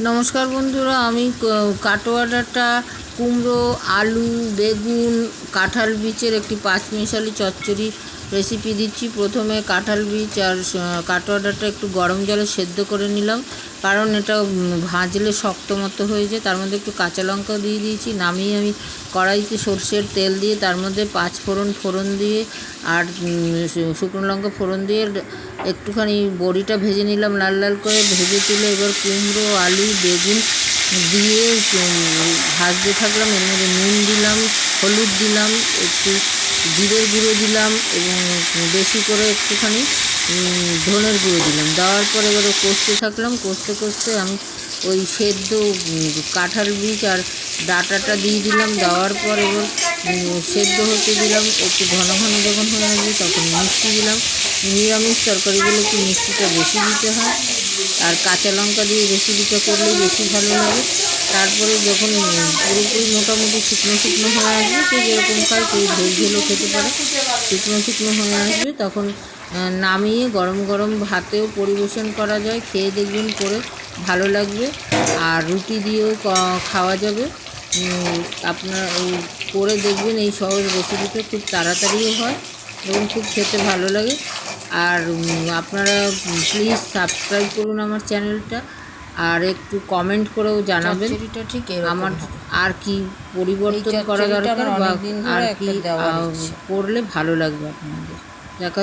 নমস্কার বন্ধুরা, আমি কাটোয়া ডাঁটা, কুমড়ো, আলু, বেগুন, কাঁঠাল বীজের একটি পাঁচমিশালি চচ্চড়ি রেসিপি দিচ্ছি। প্রথমে কাঁঠাল বীজ আর কাটোয়া ডাঁটা একটু গরম জলে সেদ্ধ করে নিলাম, কারণ এটা ভাজলে শক্ত মতো হয়ে যায়। তার মধ্যে একটু কাঁচা লঙ্কা দিয়ে দিয়েছি। নামিয়ে আমি কড়াইতে সর্ষের তেল দিয়ে তার মধ্যে ফোড়ন দিয়ে আর শুকনো লঙ্কা ফোড়ন দিয়ে একটুখানি বড়িটা ভেজে নিলাম, লাল লাল করে ভেজে তুলে এবার কুমড়ো, আলু, বেগুন দিয়ে ভাজতে থাকলাম। এর মধ্যে নুন দিলাম, হলুদ দিলাম, একটু জিরের গুঁড়ো দিলাম এবং বেশি করে একটুখানি ধনের গুঁড়ো দিলাম। দেওয়ার পর এবারে কষতে থাকলাম। কষতে কষতে আমি ওই সেদ্ধ কাঁঠাল বীজ আর ডাঁটাটা দিয়ে দিলাম। দেওয়ার পর এবার সেদ্ধ হতে দিলাম। একটু ঘন ঘন যখন হয়ে আসবে তখন মিষ্টি দিলাম। নিরামিষ তরকারিগুলো একটু মিষ্টিটা বেশি দিতে হয়, আর কাঁচা লঙ্কা দিয়ে রেসিপিটা করলে বেশি ভালো লাগে। তারপরে যখন পুরোপুরি মোটামুটি শুকনো শুকনো হয়ে আসবে, তো যেরকম খায় কেউ ঝোল ঝোলও খেতে পারে, শুকনো শুকনো হয়ে আসবে তখন নামিয়ে গরম গরম ভাতেও পরিবেশন করা যায়। খেয়ে দেখবেন, করে ভালো লাগবে, আর রুটি দিয়েও খাওয়া যাবে। আপনার করে দেখবেন, এই সহজ রেসিপিটা খুব তাড়াতাড়িও হয় এবং খুব খেতে ভালো লাগে। আর আপনারা প্লিজ সাবস্ক্রাইব করুন আমার চ্যানেলটা, আর একটু কমেন্ট করেও জানাবেন আমার আর কি পরিবর্তন করা দরকার বা আর কি করলে ভালো লাগবে আপনাদের। দেখা